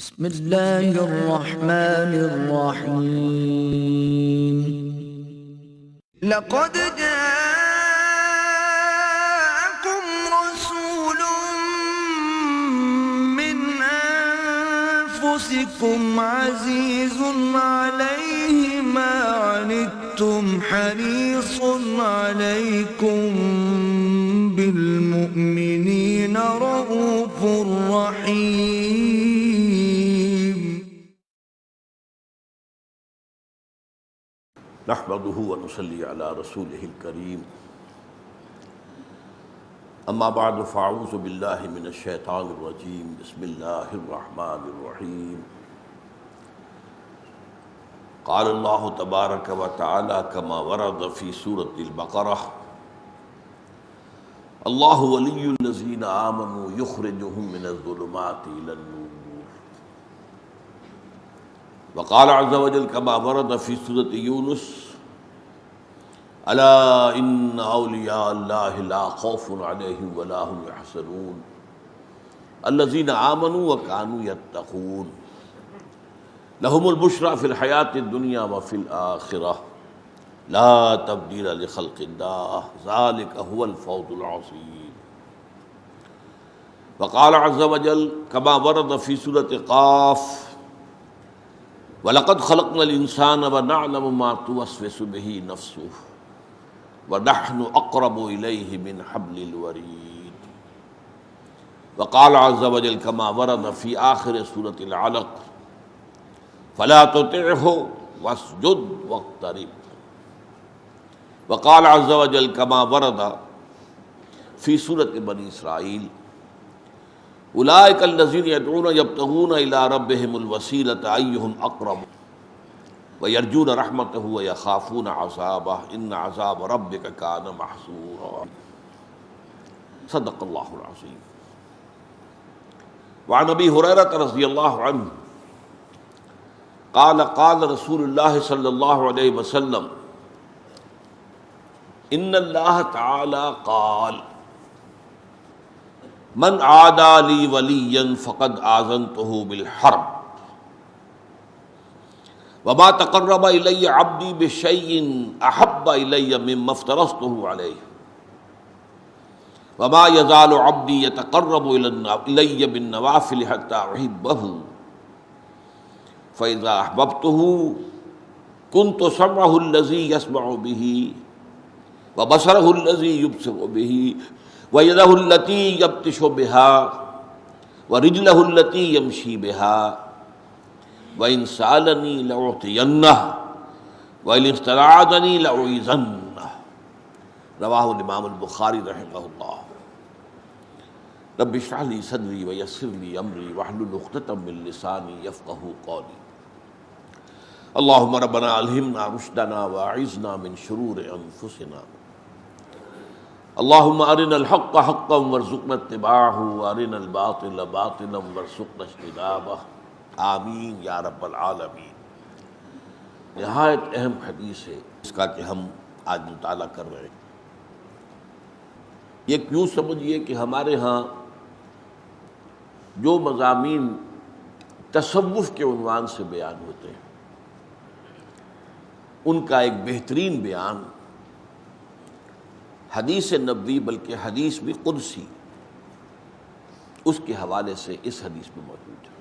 بسم اللہ الرحمن الرحیم لقد جاءكم رسول من انفسكم عزيز عليه ما عنتم حريص عليكم بالمؤمنين رؤوف رحيم نحمده ونصلي على رسوله الكريم اما بعد فاعوذ بالله من الشيطان الرجيم بسم الله الرحمن الرحيم قال الله تبارك وتعالى كما ورد في سورة البقرة الله ولي الذين آمنوا يخرجهم من الظلمات إلى النور وقال عز وجل كما ورد في سورة يونس ألا إن أولياء الله لا خوف عليهم ولا هم يحزنون الذين آمنوا وكانوا يتقون لهم البشرى في الحياة الدنيا وفي الآخرة لا تبديل لخلق الله ذلك هو الفوز العظيم وقال عز وجل كما ورد في سورة قاف وَلَقَدْ خَلَقْنَا الْإِنسَانَ وَنَعْلَمُ مَا تُوَسْوِسُ بِهِ نَفْسُهُ وَنَحْنُ أَقْرَبُ إِلَيْهِ مِنْ حَبْلِ الْوَرِيدِ وقال عز وجل كما ورد في آخر سورة العلق فَلَا تُطِعْهُ وَاسْجُدْ وَاقْتَرِب وقال عز وجل كما ورد في سورة بني إسرائيل اولئک الذین یدعون یبتغون الی ربہم الوسیلۃ ایہم اقرب ویرجون رحمتہ ویخافون عذابہ ان عذاب ربک کان محذورا صدق اللہ العظیم۔ وعن ابی ہریرہ رضی اللہ عنہ قال قال رسول اللہ صلی اللہ علیہ وسلم ان اللہ تعالی قال من عادى لي وليا فقد آذنته بالحرب وما تقرب إلي عبدي بشيء أحب إلي مما افترضته عليه وما يزال عبدي يتقرب إلي بالنوافل حتى أحبه فإذا أحببته كنت سمعه الذي يسمع به وبصره الذي يبصر به وَيَدَهُ الَّتِي يَبْطِشُ بِهَا وَرِجْلَهُ الَّتِي يَمْشِي بِهَا وَإِنْ سَأَلَنِي لَأُعْطِيَنَّهُ وَإِنْ اسْتَعَاذَنِي لَأُعِيذَنَّهُ رواہ الامام البخاری رحمہ اللہ۔ رب اشرح لي صدری ویسر لي امری واحلل عقدۃ من لسانی یفقہوا قولی۔ اللہم ربنا الہمنا رشدنا واعذنا من شرور انفسنا اللہم ارنا الحق حقا وارزقنا اتباعہ وارنا الباطل باطلا وارزقنا اجتنابہ آمین یا رب العالمین۔ نہایت اہم حدیث ہے اس کا کہ ہم آج مطالعہ کر رہے ہیں۔ یہ کیوں سمجھیے کہ ہمارے ہاں جو مضامین تصوف کے عنوان سے بیان ہوتے ہیں ان کا ایک بہترین بیان حدیث نبوی بلکہ حدیث بھی قدسی اس کے حوالے سے اس حدیث میں موجود ہے۔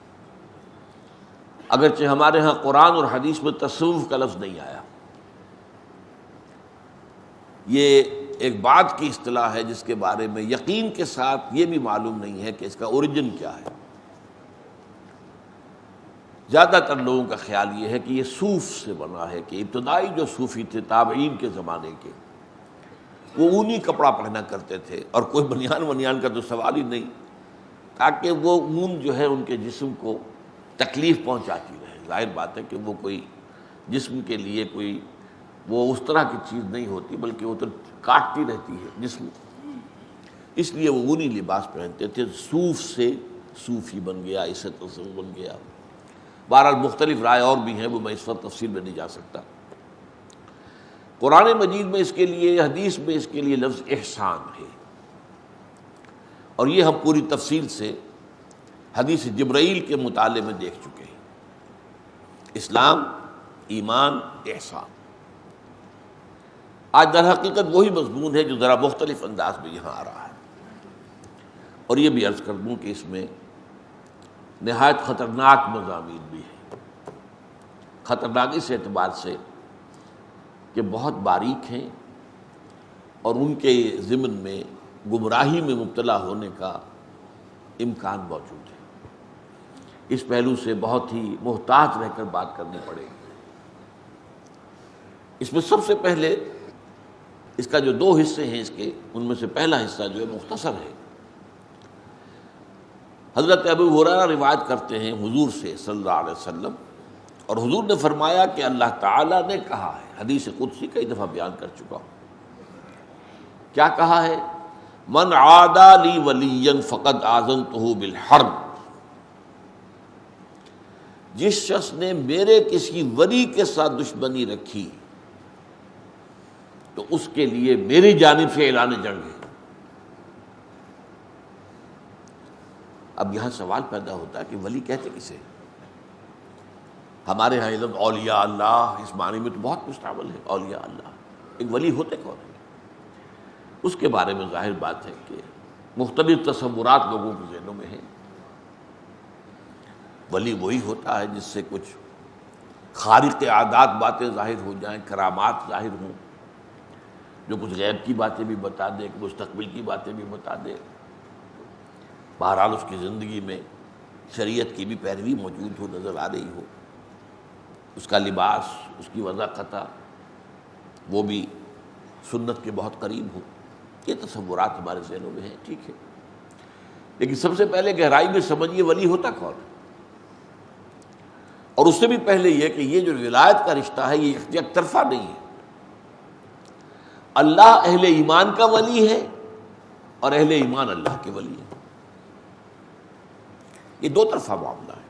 اگرچہ ہمارے ہاں قرآن اور حدیث میں تصوف کا لفظ نہیں آیا، یہ ایک بعد کی اصطلاح ہے جس کے بارے میں یقین کے ساتھ یہ بھی معلوم نہیں ہے کہ اس کا اوریجن کیا ہے۔ زیادہ تر لوگوں کا خیال یہ ہے کہ یہ صوف سے بنا ہے، کہ ابتدائی جو صوفی تھے تابعین کے زمانے کے وہ اونی کپڑا پہنا کرتے تھے اور کوئی بنیان کا تو سوال ہی نہیں، تاکہ وہ اون جو ہے ان کے جسم کو تکلیف پہنچاتی رہے۔ ظاہر بات ہے کہ وہ کوئی جسم کے لیے کوئی وہ اس طرح کی چیز نہیں ہوتی بلکہ وہ تو کاٹتی رہتی ہے جسم، اس لیے وہ اونی لباس پہنتے تھے۔ صوف سے صوفی بن گیا، اس سے تصوف بن گیا۔ بہرحال مختلف رائے اور بھی ہیں، وہ میں اس وقت تفصیل میں نہیں جا سکتا۔ قرآن مجید میں اس کے لیے، حدیث میں اس کے لیے لفظ احسان ہے، اور یہ ہم پوری تفصیل سے حدیث جبرائیل کے مطالعے میں دیکھ چکے ہیں۔ اسلام، ایمان، احسان۔ آج در حقیقت وہی مضمون ہے جو ذرا مختلف انداز میں یہاں آ رہا ہے، اور یہ بھی عرض کر دوں کہ اس میں نہایت خطرناک مضامین بھی ہیں۔ خطرناک اس اعتبار سے کہ بہت باریک ہیں اور ان کے ضمن میں گمراہی میں مبتلا ہونے کا امکان موجود ہے۔ اس پہلو سے بہت ہی محتاط رہ کر بات کرنی پڑے گی۔ اس میں سب سے پہلے اس کا جو دو حصے ہیں اس کے، ان میں سے پہلا حصہ جو ہے مختصر ہے۔ حضرت ابو ہریرہ روایت کرتے ہیں حضور سے صلی اللہ علیہ وسلم، اور حضور نے فرمایا کہ اللہ تعالیٰ نے کہا ہے، حدیث قدسی کئی دفعہ بیان کر چکا ہوں۔ کیا کہا ہے؟ من عادی لی ولیا فقد آذنتہ بالحرب، جس شخص نے میرے کسی ولی کے ساتھ دشمنی رکھی تو اس کے لیے میری جانب سے اعلان جنگ ہے۔ اب یہاں سوال پیدا ہوتا ہے کہ ولی کہتے کسے؟ ہمارے ہاں علم اولیاء اللہ اس معنی میں تو بہت مستعمل ہے۔ اولیاء اللہ، ایک ولی ہوتے کون ہیں؟ اس کے بارے میں ظاہر بات ہے کہ مختلف تصورات لوگوں کے ذہنوں میں ہیں۔ ولی وہی ہوتا ہے جس سے کچھ خارق عادات باتیں ظاہر ہو جائیں، کرامات ظاہر ہوں، جو کچھ غیب کی باتیں بھی بتا دے، مستقبل کی باتیں بھی بتا دے۔ بہرحال اس کی زندگی میں شریعت کی بھی پیروی موجود ہو، نظر آ رہی ہو، اس کا لباس، اس کی وضاحت وہ بھی سنت کے بہت قریب ہو۔ یہ تصورات ہمارے ذہنوں میں ہیں، ٹھیک ہے، لیکن سب سے پہلے گہرائی میں سمجھیے ولی ہوتا کون ہے، اور اس سے بھی پہلے یہ کہ یہ جو ولایت کا رشتہ ہے یہ یک طرفہ نہیں ہے۔ اللہ اہل ایمان کا ولی ہے اور اہل ایمان اللہ کے ولی ہے۔ یہ دو طرفہ معاملہ ہے۔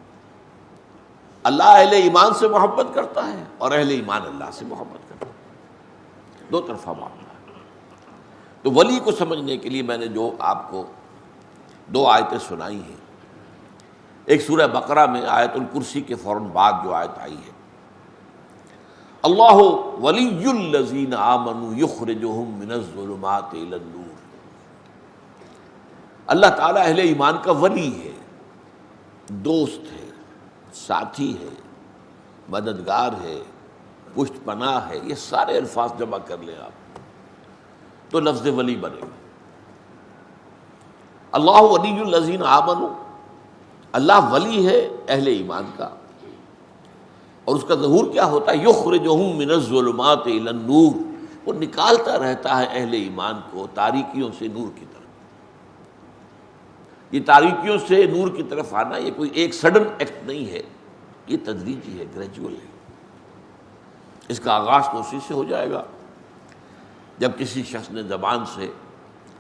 اللہ اہل ایمان سے محبت کرتا ہے اور اہل ایمان اللہ سے محبت کرتا ہے، دو طرفہ معاملہ ہے۔ تو ولی کو سمجھنے کے لیے میں نے جو آپ کو دو آیتیں سنائی ہیں، ایک سورہ بقرہ میں آیت الکرسی کے فوراً بعد جو آیت آئی ہے، اللہ ولی الذین آمنوا یخرجہم من الظلمات الی النور، اللہ تعالیٰ اہل ایمان کا ولی ہے، دوست ہے، ساتھی ہے، مددگار ہے، پشت پناہ ہے۔ یہ سارے الفاظ جمع کر لیں آپ تو لفظ ولی بنے گا۔ اللہ ولی الذین آمنوا، اللہ ولی ہے اہل ایمان کا، اور اس کا ظہور کیا ہوتا ہے؟ یخرجہم من الظلمات الی النور، وہ نکالتا رہتا ہے اہل ایمان کو تاریکیوں سے نور کی طرف۔ یہ تاریکیوں سے نور کی طرف آنا یہ کوئی ایک سڈن ایکٹ نہیں ہے، یہ تدریجی ہے، گریجول ہے۔ اس کا آغاز تو اسی سے ہو جائے گا جب کسی شخص نے زبان سے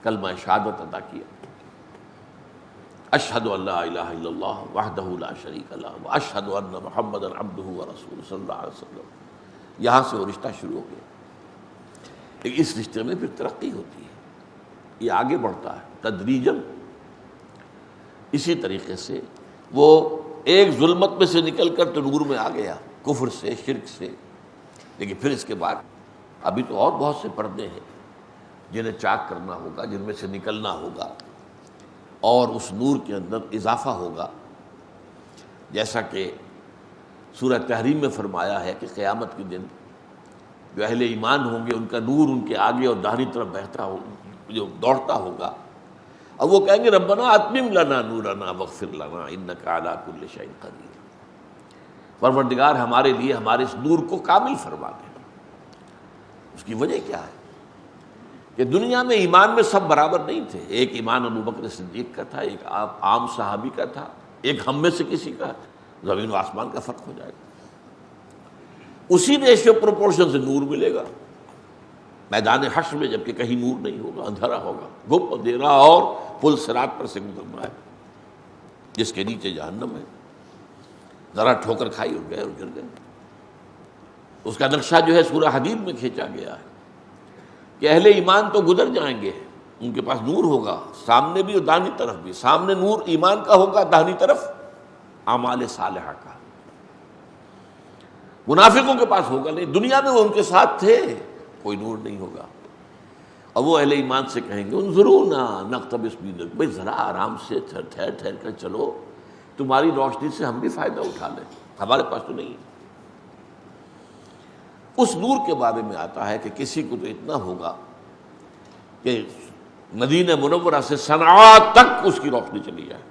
کلمہ شہادت ادا کیا، اشہد ان لا الہ الا اللہ وحدہ لا شریک لہ واشہد ان محمدا عبدہ ورسولہ صلی اللہ علیہ وسلم۔ یہاں سے وہ رشتہ شروع ہو گیا، لیکن اس رشتے میں پھر ترقی ہوتی ہے، یہ آگے بڑھتا ہے تدریجاً۔ اسی طریقے سے وہ ایک ظلمت میں سے نکل کر تو نور میں آ گیا، کفر سے، شرک سے، لیکن پھر اس کے بعد ابھی تو اور بہت سے پردے ہیں جنہیں چاک کرنا ہوگا، جن میں سے نکلنا ہوگا، اور اس نور کے اندر اضافہ ہوگا، جیسا کہ سورہ تحریم میں فرمایا ہے کہ قیامت کے دن جو اہل ایمان ہوں گے ان کا نور ان کے آگے اور داہنی طرف بہتا ہو، جو دوڑتا ہوگا، اور وہ کہیں گے ربنا اتمم لنا نورنا واغفر لنا انک علی کل شیء قدیر، پروردگار ہمارے لیے ہمارے اس نور کو کامل فرما دے۔ اس کی وجہ کیا ہے کہ دنیا میں ایمان میں سب برابر نہیں تھے، ایک ایمان ابو بکر صدیق کا تھا، ایک عام صحابی کا تھا، ایک ہم میں سے کسی کا، زمین و آسمان کا فرق ہو جائے گا۔ اسی ریشیو پروپورشن سے نور ملے گا میدان حشر میں، جبکہ کہیں نور نہیں ہوگا، اندھیرا ہوگا، گھپ اندھیرا، اور پل صراط پر سے گزرنا ہے جس کے نیچے جہنم ہے، ذرا ٹھوکر کھائی اور گئے اور گر گئے۔ اس کا نقشہ جو ہے سورہ حدید میں کھینچا گیا ہے کہ اہل ایمان تو گزر جائیں گے ان کے پاس نور ہوگا سامنے بھی اور داہنی طرف بھی. سامنے نور ایمان کا ہوگا، داہنی طرف اعمال صالحہ کا. منافقوں کے پاس ہوگا نہیں. دنیا میں وہ ان کے ساتھ تھے، کوئی نور نہیں ہوگا. اور وہ اہل ایمان سے کہیں گے انظرونا نقتبس من نورکم، بھائی ذرا آرام سے ٹھہر کر چلو، تمہاری روشنی سے ہم بھی فائدہ اٹھا لیں، ہمارے پاس تو نہیں. اس نور کے بارے میں آتا ہے کہ کسی کو تو اتنا ہوگا کہ مدینہ منورہ سے صنعاء تک اس کی روشنی چلی جائے،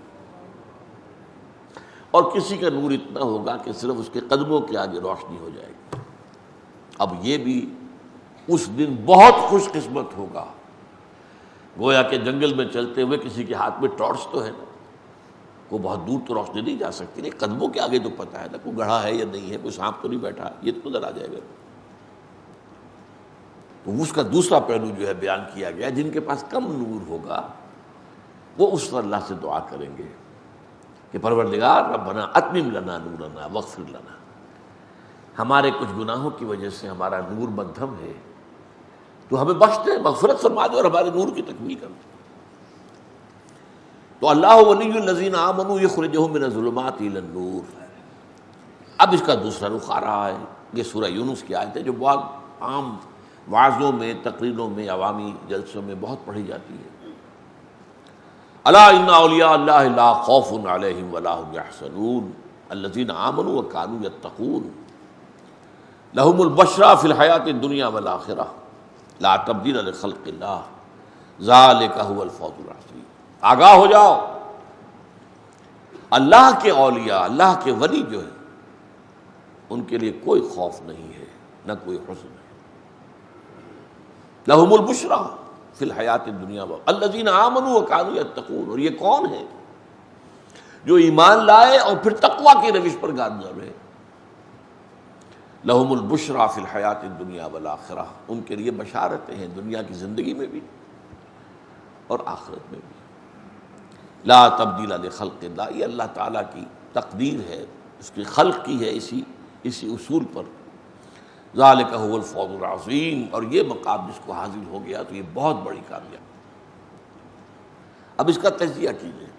اور کسی کا نور اتنا ہوگا کہ صرف اس کے قدموں کے آگے روشنی ہو جائے گی. اب یہ بھی اس دن بہت خوش قسمت ہوگا. گویا کہ جنگل میں چلتے ہوئے کسی کے ہاتھ میں ٹارچ تو ہے نا، وہ بہت دور تو روشنی نہیں جا سکتی، نہیں قدموں کے آگے تو پتہ ہے نا کوئی گڑھا ہے یا نہیں ہے، کوئی سانپ تو نہیں بیٹھا، یہ تو نظر آ جائے گا. تو اس کا دوسرا پہلو جو ہے بیان کیا گیا، جن کے پاس کم نور ہوگا وہ اس پر اللہ سے دعا کریں گے کہ پروردگار ربنا اتمم لنا نورنا واغفر لنا، ہمارے کچھ گناہوں کی وجہ سے ہمارا نور مدھم ہے، تو ہمیں بخش دے، مغفرت فرما دے اور ہمارے نور کی تکمیل کر دے. تو اللہ ولی الذین آمنوا یخرجہم من الظلمات الی النور. اب اس کا دوسرا رخ آ رہا ہے. یہ سورہ یونس کی آیت ہے جو بہت عام وعظوں میں، تقریروں میں، عوامی جلسوں میں بہت پڑھی جاتی ہے. الا ان اولیاء اللہ لا خوف علیہم ولا هم یحزنون الذین آمنوا وکانوا یتقون لهم البشرى فی الحیاۃ الدنیا والآخرہ لا تبدیل لخلق اللہ ذالک هو الفوز العظیم. آگاہ ہو جاؤ، اللہ کے اولیاء، اللہ کے ولی جو ہیں ان کے لیے کوئی خوف نہیں ہے، نہ کوئی حزن ہے. لہم البشریٰ فی الحیات الدنیا الذین آمنوا وکانوا یتقون. اور یہ کون ہے؟ جو ایمان لائے اور پھر تقوی کی روش پر گامزن رہے. لہم البشریٰ فی الحیات الدنیا والآخرہ، ان کے لیے بشارتیں ہیں دنیا کی زندگی میں بھی اور آخرت میں بھی. لا تبدیل لخلق اللہ، یہ اللہ تعالیٰ کی تقدیر ہے، اس کی خلق کی ہے اسی اصول پر. ذالک هو الفوز العظیم. اور یہ مقام جس کو حاصل ہو گیا تو یہ بہت بڑی کامیابی. اب اس کا تجزیہ کیجیے،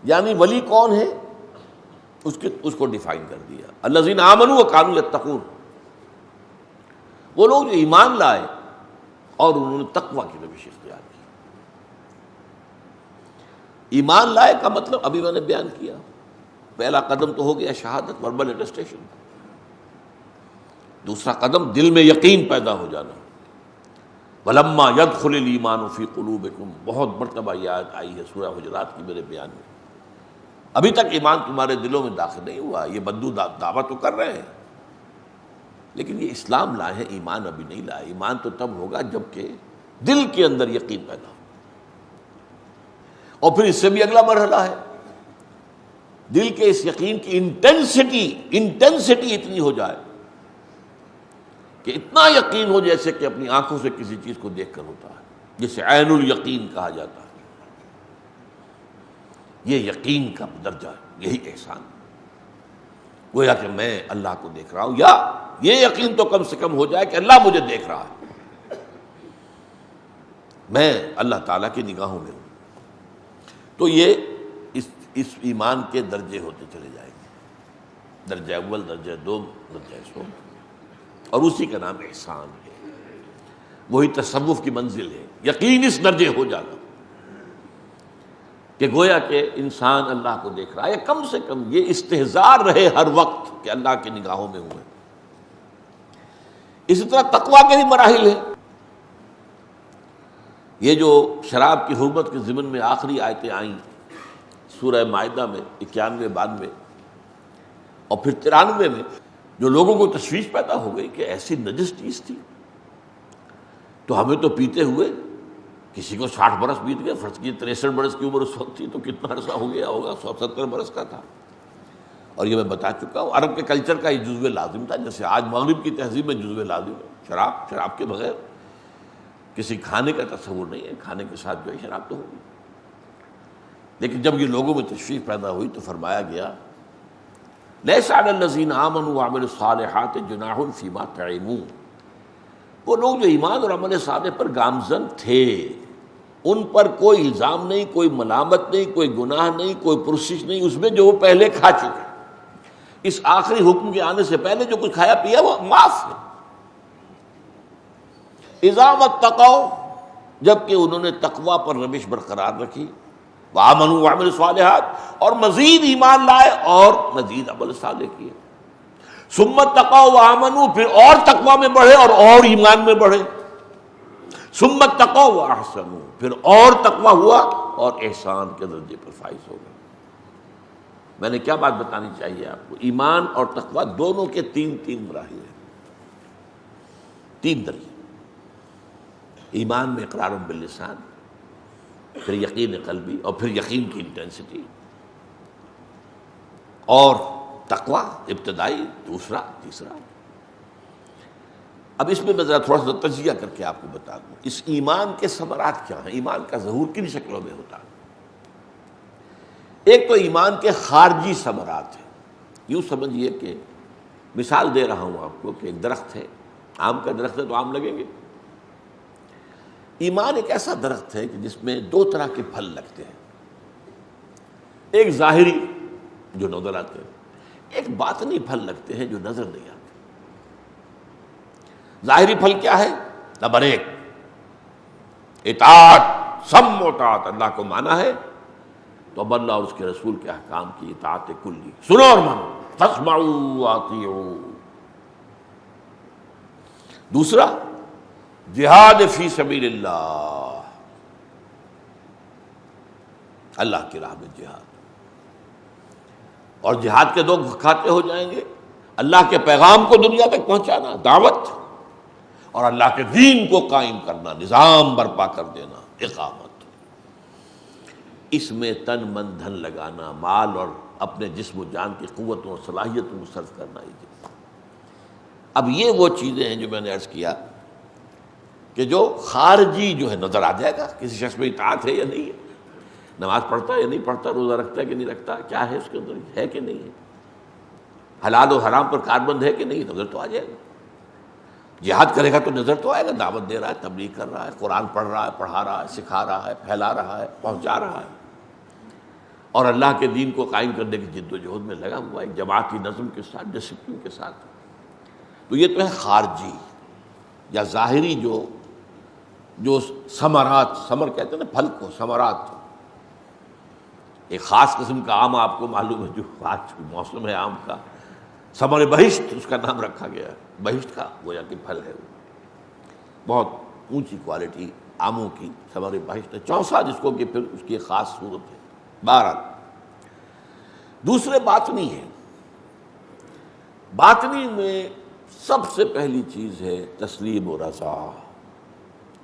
یعنی ولی کون ہے اس کو ڈیفائن کر دیا. الذین آمنوا وکانوا یتقون، وہ لوگ جو ایمان لائے اور انہوں نے تقوی کی روش اختیار کی. ایمان لائے کا مطلب ابھی میں نے بیان کیا، پہلا قدم تو ہو گیا شہادت، وربل اٹیسٹیشن. دوسرا قدم دل میں یقین پیدا ہو جانا. وَلَمَّا يَدْخُلِ الْإِيمَانُ فِي قُلُوبِكُمْ، بہت مرتبہ یہ آیت آئی ہے سورہ حجرات کی میرے بیان میں. ابھی تک ایمان تمہارے دلوں میں داخل نہیں ہوا، یہ بدو دعویٰ تو کر رہے ہیں لیکن یہ اسلام لائے ہیں، ایمان ابھی نہیں لائے. ایمان تو تب ہوگا جب کہ دل کے اندر یقین پیدا ہو. اور پھر اس سے بھی اگلا مرحلہ ہے، دل کے اس یقین کی انٹینسٹی اتنی ہو جائے کہ اتنا یقین ہو جیسے کہ اپنی آنکھوں سے کسی چیز کو دیکھ کر ہوتا ہے، جسے عین الیقین کہا جاتا ہے. یہ یقین کا درجہ، یہی احسان. گویا کہ میں اللہ کو دیکھ رہا ہوں، یا یہ یقین تو کم سے کم ہو جائے کہ اللہ مجھے دیکھ رہا ہے، میں اللہ تعالیٰ کی نگاہوں میں ہوں. تو یہ اس ایمان کے درجے ہوتے چلے جائیں گے، درجہ اول، درجہ دوم، درجہ ثوم، اور اسی کا نام احسان ہے. وہی تصوف کی منزل ہے، یقین اس درجے ہو جانا کہ گویا کہ انسان اللہ کو دیکھ رہا ہے، یا کم سے کم یہ استحضار رہے ہر وقت کہ اللہ کی نگاہوں میں ہوں. اسی طرح تقویٰ کے بھی مراحل ہیں. یہ جو شراب کی حرمت کے ضمن میں آخری آیتیں آئیں سورہ مائدہ میں 91 92 اور پھر 93 میں، جو لوگوں کو تشویش پیدا ہو گئی کہ ایسی نجس چیز تھی تو ہمیں تو پیتے ہوئے کسی کو 60 برس بیت گئے، فرض کی 63 برس کی عمر اس وقت تھی تو کتنا عرصہ ہو گیا ہوگا، 170 برس کا تھا. اور یہ میں بتا چکا ہوں، عرب کے کلچر کا یہ جزو لازم تھا. جیسے آج مغرب کی تہذیب میں جزو لازم ہے شراب کے بغیر کسی کھانے کا تصور نہیں ہے، کھانے کے ساتھ جو ہے شراب تو ہوگی. لیکن جب یہ لوگوں میں تشویش پیدا ہوئی تو فرمایا گیا لیس علی الذین آمنوا وعملوا الصالحات جناح فیما طعموا، وہ لوگ جو ایمان اور عمل صالح پر گامزن تھے، ان پر کوئی الزام نہیں، کوئی ملامت نہیں، کوئی گناہ نہیں، کوئی پرسش نہیں اس میں جو وہ پہلے کھا چکے۔ اس آخری حکم کے آنے سے پہلے جو کچھ کھایا پیا وہ معاف ہے۔ اذا واتقوا، جبکہ انہوں نے تقوی پر روش برقرار رکھی، وآمنوا وعملوا الصالحات، اور مزید ایمان لائے اور مزید عمل صالح کیے، ثم اتقوا وآمنوا، پھر اور تقوی میں بڑھے اور ایمان میں بڑھے، ثم اتقوا واحسنوا، پھر اور تقوی ہوا اور احسان کے درجے پر فائز ہو گئے۔ میں نے کیا بات بتانی چاہیے آپ کو؟ ایمان اور تقوی دونوں کے تین مراحل ہیں، تین درجے۔ ایمان میں اقرار باللسان، پھر یقین قلبی، اور پھر یقین کی انٹینسٹی، اور تقوی ابتدائی، دوسرا، تیسرا۔ اب اس میں میں ذرا تھوڑا سا تجزیہ کر کے آپ کو بتا دوں اس ایمان کے ثمرات کیا ہیں، ایمان کا ظہور کن شکلوں میں ہوتا ہے۔ ایک تو ایمان کے خارجی ثمرات ہیں، یوں سمجھیے کہ مثال دے رہا ہوں آپ کو کہ ایک درخت ہے، آم کا درخت ہے تو آم لگیں گے۔ ایمان ایک ایسا درخت ہے کہ جس میں دو طرح کے پھل لگتے ہیں، ایک ظاہری جو نظر آتے ہیں، ایک باطنی پھل لگتے ہیں جو نظر نہیں آتے۔ ظاہری پھل کیا ہے؟ نمبر ایک، اطاعت، سم و اطاعت، اللہ کو مانا ہے تو اب اللہ اور اس کے رسول کے احکام کی اطاعت کلی، سنو اور مانو، فاسمعوا واطیعوا۔ دوسرا، جہاد فی سبیل اللہ، اللہ کی راہ میں جہاد، اور جہاد کے دو کھاتے ہو جائیں گے، اللہ کے پیغام کو دنیا تک پہنچانا، دعوت، اور اللہ کے دین کو قائم کرنا، نظام برپا کر دینا، اقامت۔ اس میں تن من دھن لگانا، مال اور اپنے جسم و جان کی قوتوں اور صلاحیتوں کو صرف کرنا ہی۔ اب یہ وہ چیزیں ہیں جو میں نے عرض کیا کہ جو خارجی جو ہے نظر آ جائے گا، کسی شخص میں اطاعت ہے یا نہیں ہے، نماز پڑھتا ہے یا نہیں پڑھتا، روزہ رکھتا ہے کہ نہیں رکھتا، کیا ہے اس کے اندر، ہے کہ نہیں ہے، حلال و حرام پر کاربند ہے کہ نہیں، نظر تو آ جائے گا۔ جہاد کرے گا تو نظر تو آئے گا، دعوت دے رہا ہے، تبلیغ کر رہا ہے، قرآن پڑھ رہا ہے، پڑھا رہا ہے، سکھا رہا ہے، پھیلا رہا ہے، پہنچا رہا ہے، اور اللہ کے دین کو قائم کرنے کی جد و جہد میں لگا ہوا ہے، ایک جماعتی نظم کے ساتھ، ڈسپلن کے ساتھ۔ تو یہ تو ہے خارجی یا ظاہری جو ثمرات، ثمر کہتے ہیں نا پھل کو، ثمرات۔ ایک خاص قسم کا آم آپ کو معلوم ہے جو آج موسم ہے آم کا، ثمر بہشت اس کا نام رکھا گیا ہے، بہشت کا گویا کہ پھل ہے، وہ بہت اونچی کوالٹی آموں کی ثمر بہشت ہے، چونسا جس کو کہ پھر اس کی ایک خاص صورت ہے۔ بہرحال دوسرے باطنی ہے، باطنی میں سب سے پہلی چیز ہے تسلیم و رضا،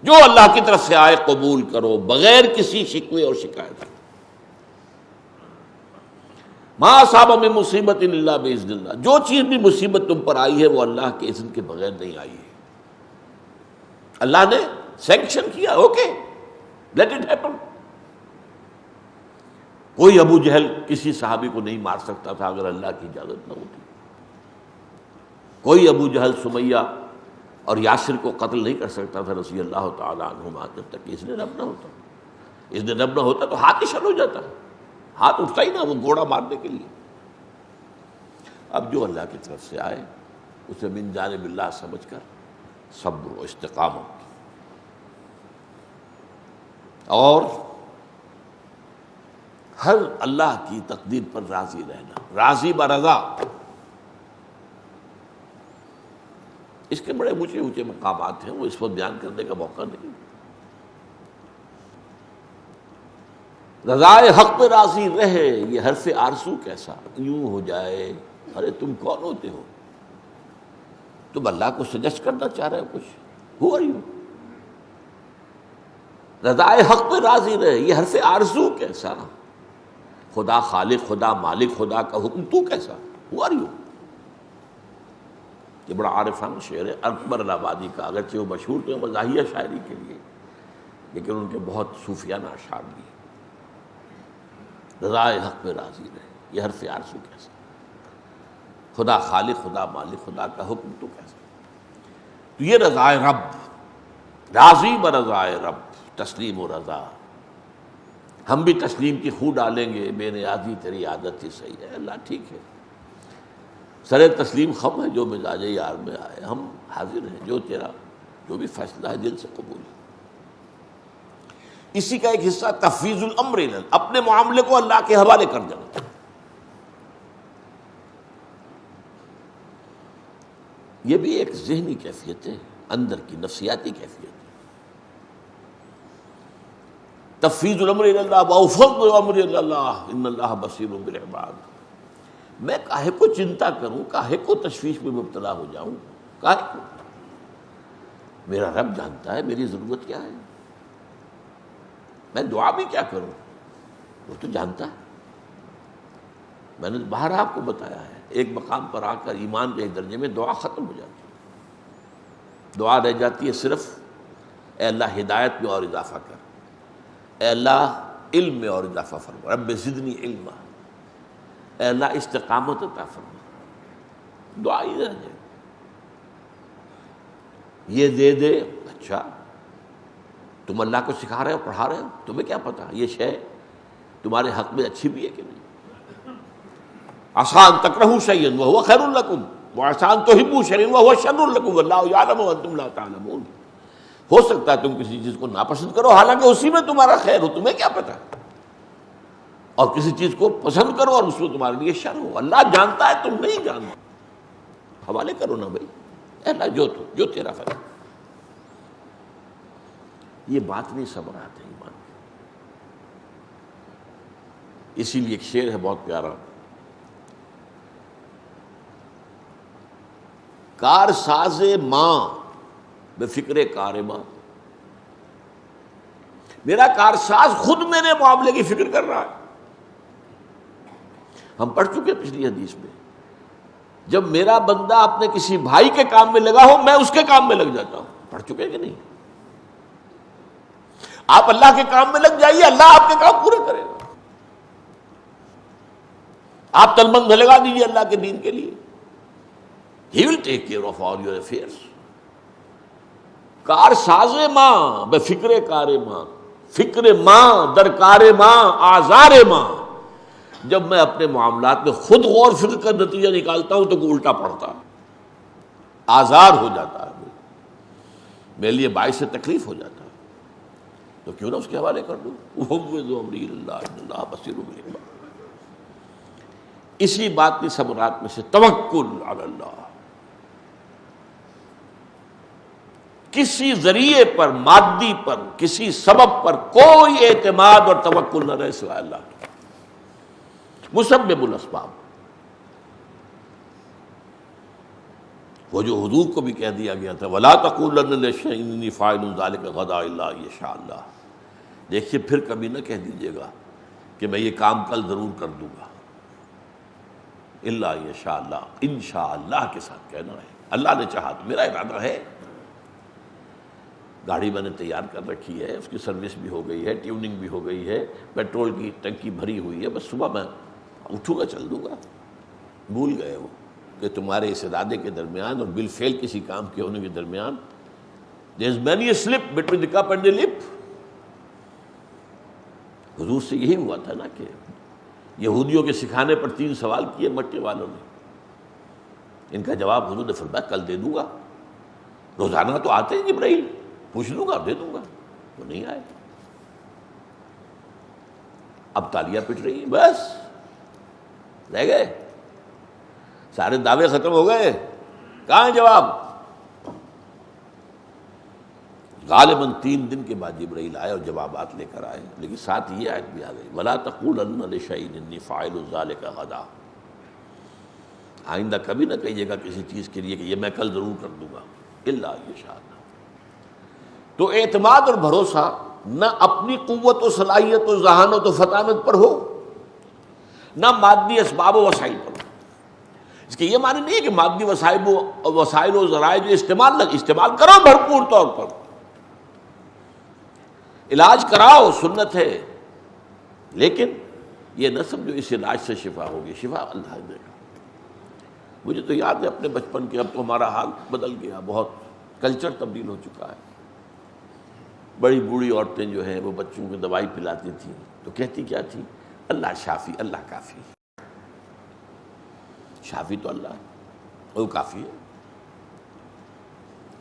جو اللہ کی طرف سے آئے قبول کرو بغیر کسی شکوے اور شکایت۔ ما اصاب من مصیبت الا باذن اللہ، جو چیز بھی مصیبت تم پر آئی ہے وہ اللہ کے اذن کے بغیر نہیں آئی ہے، اللہ نے سینکشن کیا، اوکے لیٹ اٹ ہیپن۔ کوئی ابو جہل کسی صحابی کو نہیں مار سکتا تھا اگر اللہ کی اجازت نہ ہوتی، کوئی ابو جہل سمیہ اور یاسر کو قتل نہیں کر سکتا تھا رضی اللہ تعالی عنہما جب تک کہ اذن رب نہ ہوتا۔ اذن رب نہ ہوتا تو ہاتھ ہی شل ہو جاتا، ہاتھ اٹھتا ہی نہ وہ گھوڑا مارنے کے لیے۔ اب جو اللہ کی طرف سے آئے اسے من جانب اللہ سمجھ کر صبر و استقامت اور ہر اللہ کی تقدیر پر راضی رہنا، راضی برضا۔ اس کے بڑے اونچے اونچے مقامات ہیں، وہ اس وقت بیان کرنے کا موقع نہیں۔ رضائے حق پہ راضی رہے، یہ حرف آرزو کیسا یوں ہو جائے، ارے تم کون ہوتے ہو، تم اللہ کو سجیسٹ کرنا چاہ رہے ہو کچھ، ہو رہی ہو، رضائے حق پہ راضی رہے، یہ حرف آرزو کیسا، خدا خالق، خدا مالک، خدا کا حکم، تو کیسا، ہو رہی ہو۔ یہ بڑا عارفانہ شعر ہے اکبر الآبادی کا، اگرچہ وہ مشہور تو ہے مزاحیہ شاعری کے لیے، لیکن ان کے بہت صوفیانہ اشعار بھی ہیں۔ رضائے حق پہ راضی رہے، یہ حرف آرزو کیسا، خدا خالق، خدا مالک، خدا کا حکم تو کیسا۔ تو یہ رضائے رب، راضی برضائے رب، تسلیم و رضا. ہم بھی تسلیم کی خو ڈالیں گے، بے نیازی تیری عادت ہی صحیح ہے. اللہ ٹھیک ہے، سر تسلیم خم ہے، جو مزاج یار میں آئے ہم حاضر ہیں، جو تیرا جو بھی فیصلہ ہے دل سے قبول ہے. اسی کا ایک حصہ تفویض الامر الی، اپنے معاملے کو اللہ کے حوالے کر دینا. یہ بھی ایک ذہنی کیفیت ہے، اندر کی نفسیاتی کیفیت ہے. تفویض الامر الی اللہ وافوض امری الی اللہ ان اللہ بصیر بالعباد. میں کاہے کو چنتا کروں، کاہے کو تشویش میں مبتلا ہو جاؤں، کاہے کو؟ میرا رب جانتا ہے میری ضرورت کیا ہے. میں دعا بھی کیا کروں وہ تو جانتا ہے. میں نے باہر آپ کو بتایا ہے، ایک مقام پر آ کر ایمان کے درجے میں دعا ختم ہو جاتی ہے. دعا رہ جاتی ہے صرف اے اللہ ہدایت میں اور اضافہ کر، اے اللہ علم میں اور اضافہ فرما، رب زدنی علما، اے اللہ استقامت عطا فرما. دعا ہی رہ جائے. یہ دے دے، اچھا تم اللہ کو سکھا رہے ہو، پڑھا رہے ہو، تمہیں کیا پتا یہ شے تمہارے حق میں اچھی بھی ہے کہ نہیں. عسیٰ ان تکرہوا شیئا وہو خیر لکم وعسیٰ ان تحبوا شیئا وہو شر لکم واللہ یعلم وانتم لا تعلمون. ہو سکتا ہے تم کسی چیز کو ناپسند کرو حالانکہ اسی میں تمہارا خیر ہو، تمہیں کیا پتا. اور کسی چیز کو پسند کرو اور اس میں تمہارے لیے شر ہو، اللہ جانتا ہے تم نہیں جانتے. حوالے کرو نا بھائی، اے اللہ جو تیرا فیصلہ. یہ بات نہیں ثمرات ہے ایمان. اسی لیے ایک شعر ہے بہت پیارا، کار ساز ماں بے فکر کار ماں. میرا کارساز خود میرے معاملے کی فکر کر رہا ہے. ہم پڑھ چکے پچھلی حدیث میں، جب میرا بندہ اپنے کسی بھائی کے کام میں لگا ہو میں اس کے کام میں لگ جاتا ہوں. پڑھ چکے کہ نہیں؟ آپ اللہ کے کام میں لگ جائیے، اللہ آپ کے کام پورے کرے گا. آپ تلمنگ لگا دیجیے اللہ کے دین کے لیے، He will take care of all your affairs. کار ساز ماں بے فکر کار ماں، فکر ماں در کار ماں آزار ماں. جب میں اپنے معاملات میں خود غور فکر کا نتیجہ نکالتا ہوں تو وہ الٹا پڑتا، آزار ہو جاتا ہے، میرے لیے باعث سے تکلیف ہو جاتا ہے. تو کیوں نہ اس کے حوالے کر دوں. وَفَوِّضُ أَمْرِي إِلَى اللَّهِ إِنَّ اللَّهَ بَصِيرٌ بِالْعِبَادِ. اسی بات کی ثمرات میں سے توکل علی اللہ. کسی ذریعے پر، مادی پر، کسی سبب پر کوئی اعتماد اور توکل نہ رہے سوائے اللہ کے. مسبب الاسباب. وہ جو حضور کو بھی کہہ دیا گیا تھا وَلَا تَقُولَنَّ لِشَيْءٍ إِنِّي فَاعِلٌ ذَلِكَ غَدًا إِلَّا أَن يَشَاءَ اللَّهُ. دیکھیے پھر کبھی نہ کہہ دیجیے گا کہ میں یہ کام کل ضرور کر دوں گا. الا یشاء اللہ، انشاءاللہ کے ساتھ کہنا ہے اللہ نے چاہا تو. میرا ارادہ ہے، گاڑی میں نے تیار کر رکھی ہے، اس کی سروس بھی ہو گئی ہے، ٹیوننگ بھی ہو گئی ہے، پیٹرول کی ٹنکی بھری ہوئی ہے، بس صبح میں اٹھوں گا چل دوں گا. بھول گئے وہ کہ تمہارے اس ارادے کے درمیان اور بالفعل کسی کام کے ہونے کے درمیان there is many a slip between the cup and the lip. حضور سے یہی ہوا تھا نا کہ یہودیوں کے سکھانے پر 3 سوال کیے مکے والوں نے. ان کا جواب حضور نے فرمایا کل دے دوں گا. روزانہ تو آتے ہیں جبرائیل، پوچھ لوں گا دے دوں گا. وہ نہیں آئے. اب تالیاں پٹ رہی ہیں، بس رہ گئے، سارے دعوے ختم ہو گئے. کہاں ہے جواب؟ غالباً 3 دن کے بعد جبرائیل آئے اور جوابات لے کر آئے. لیکن ساتھ یہ آیت بھی آ گئی وَلَا تَقُولَنَّ لِشَيْءٍ إِنِّي فَاعِلٌ ذَلِكَ غَدًا. آئندہ کبھی نہ کہیے گا کسی چیز کے لیے کہ یہ میں کل ضرور کر دوں گا. الا یشاء اللہ. تو اعتماد اور بھروسہ نہ اپنی قوت و صلاحیت و ذہانت و فطانت پر ہو، نہ مادی اسباب و وسائل پر ہو. اس کے یہ معنی نہیں ہے کہ مادی وسائل و ذرائع جو استعمال کرو بھرپور طور پر. علاج کراؤ، سنت ہے، لیکن یہ نہ سمجھو اس علاج سے شفا ہوگی. شفا اللہ دے گا. مجھے تو یاد ہے اپنے بچپن کے، اب تو ہمارا حال بدل گیا بہت. کلچر تبدیل ہو چکا ہے. بڑی بوڑھی عورتیں جو ہیں وہ بچوں کو دوائی پلاتی تھیں تو کہتی کیا تھی؟ اللہ شافی، اللہ کافی. شافی تو اللہ ہے، وہ کافی ہے.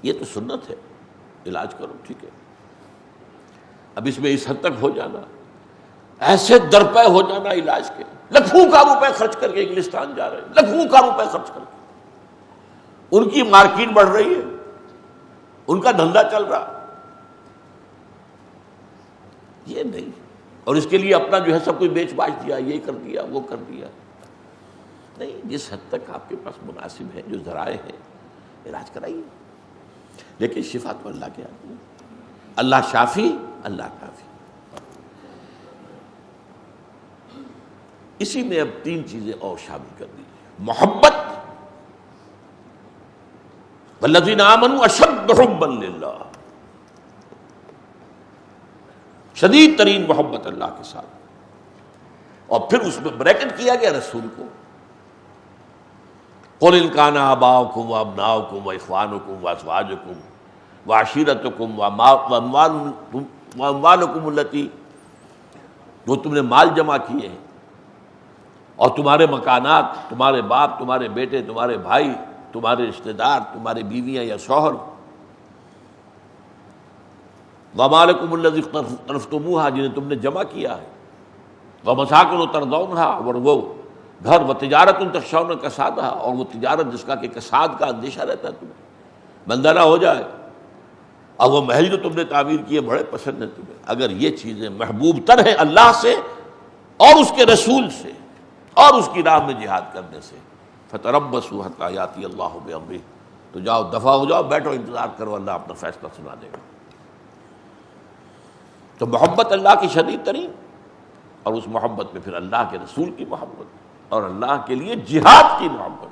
یہ تو سنت ہے، علاج کرو ٹھیک ہے. اب اس میں اس حد تک ہو جانا، ایسے درپے ہو جانا علاج کے، لاکھوں کا روپے خرچ کر کے انگلستان جا رہے ہیں، لاکھوں کا روپے خرچ کر کے. ان کی مارکیٹ بڑھ رہی ہے، ان کا دھندا چل رہا. یہ نہیں، اور اس کے لیے اپنا جو ہے سب کچھ بیچ باچ دیا، یہ کر دیا وہ کر دیا. نہیں، جس حد تک آپ کے پاس مناسب ہے، جو ذرائع ہیں، علاج کرائیے. لیکن شفا تو اللہ کے ہاتھ میں. اللہ شافی، اللہ کافی. اسی میں اب 3 چیزیں اور شامل کر دیجیے. محبت، والذین آمنوا اشد حبا للہ، شدید ترین محبت اللہ کے ساتھ. اور پھر اس میں بریکٹ کیا گیا رسول کو. قل ان کان آباؤکم وابناؤکم واخوانکم وازواجکم وعشیرتکم واموالکم التی، جو تم نے مال جمع کیے ہیں، اور تمہارے مکانات، تمہارے باپ، تمہارے بیٹے، تمہارے بھائی، تمہارے رشتہ دار، تمہاری بیویاں یا شوہر، وَمَالَكُمُ الَّذِي اقْتَرَفْتُمُوهَا، جنہیں تم نے جمع کیا ہے، وَمَسَاكِنُ تَرْضَوْنَهَا، اور وہ گھر، وَتِجَارَةٌ تَخْشَوْنَ كَسَادَهَا، اور وہ تجارت جس کا کہ کساد کا اندیشہ رہتا ہے تمہیں، بندہ نہ ہو جائے. اور وہ محل جو تم نے تعمیر کیے بڑے پسند ہیں تمہیں. اگر یہ چیزیں محبوب تر ہیں اللہ سے اور اس کے رسول سے اور اس کی راہ میں جہاد کرنے سے، فَتَرَبَّصُوا حَتَّىٰ يَأْتِيَ اللَّهُ بِأَمْرِهِ، تو جاؤ دفع ہو جاؤ، بیٹھو انتظار کرو، اللہ اپنا فیصلہ سنا دے گا. تو محبت اللہ کی شدید ترین، اور اس محبت میں پھر اللہ کے رسول کی محبت اور اللہ کے لیے جہاد کی محبت.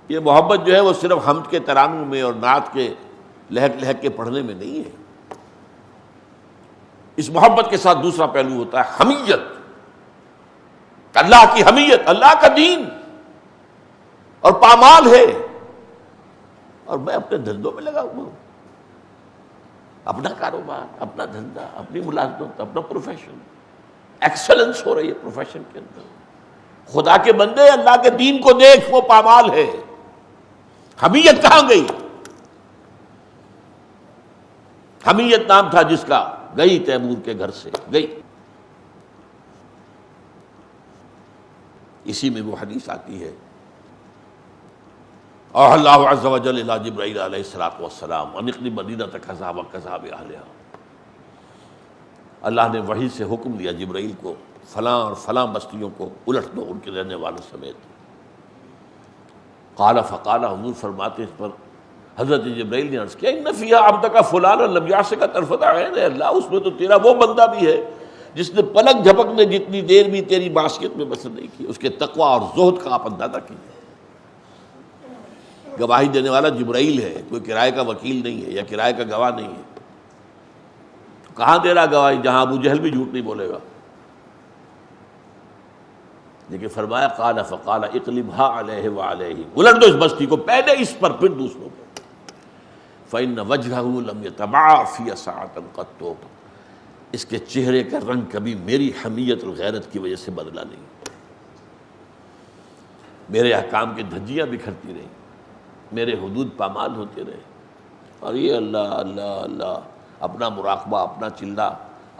یہ محبت جو ہے وہ صرف حمد کے ترانوں میں اور نعت کے لہک لہک کے پڑھنے میں نہیں ہے. اس محبت کے ساتھ دوسرا پہلو ہوتا ہے حمیت، اللہ کی حمیت، اللہ کا دین اور پامال ہے، اور میں اپنے دھندوں میں لگا ہوا ہوں، اپنا کاروبار، اپنا دھندا، اپنی ملازمت، اپنا پروفیشن. ایکسلنس ہو رہی ہے پروفیشن کے اندر. خدا کے بندے اللہ کے دین کو دیکھ، وہ پامال ہے. حمیت کہاں گئی؟ حمیت نام تھا جس کا، گئی تیمور کے گھر سے گئی. اسی میں وہ حدیث آتی ہے، اور اللہ عز و جل الی جبرائیل علیہ الصلوۃ والسلام ان اقلب مدینہ کذا و کذا باہلھا. اللہ نے وحی سے حکم دیا جبرائیل کو، فلاں اور فلاں بستیوں کو الٹ دو ان کے رہنے والوں سمیت. قال فقال، حضور فرماتے اس پر حضرت جبرائیل نے عرض کیا، ان فیہا عبدک فلانا لم یعصک طرفۃ عین، اللہ اس میں تو تیرا وہ بندہ بھی ہے جس نے پلک جھپکنے جتنی دیر بھی تیری معصیت میں بسر نہیں کی. اس کے تقوی اور زہد کا آپ اندازہ کیجیے. گواہی دینے والا جبرائیل ہے، کوئی کرائے کا وکیل نہیں ہے یا کرائے کا گواہ نہیں ہے. کہاں دے رہا گواہی؟ جہاں ابو جہل بھی جھوٹ نہیں بولے گا. لیکن فرمایا قال فقال اقلبها علیہ وعلیہ، الٹ دو اس بستی کو، پہلے اس پر پھر دوسروں پر. فإن وجهه لم يتبع في ساعة قط، اس کے چہرے کا رنگ کبھی میری حمیت اور غیرت کی وجہ سے بدلا نہیں. میرے احکام کی دھجیاں بکھرتی رہیں، میرے حدود پامال ہوتے رہے، اور یہ اللہ اللہ اللہ، اپنا مراقبہ، اپنا چلہ،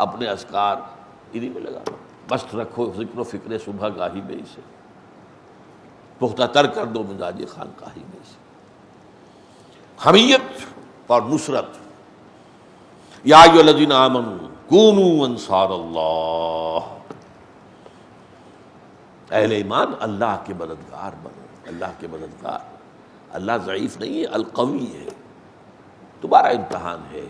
اپنے اذکار انہی میں لگا. مست رکھو ذکر و فکر صبح گاہی میں اسے، پختہ تر کر دو مزاج خانقاہی میں اسے. حمیت اور نصرت. یا ایھا الذین آمنوا کونوا انصار اللہ، اہل ایمان اللہ کے مددگار بنو، اللہ کے مددگار. اللہ ضعیف نہیں ہے، القوی ہے. تمہارا امتحان ہے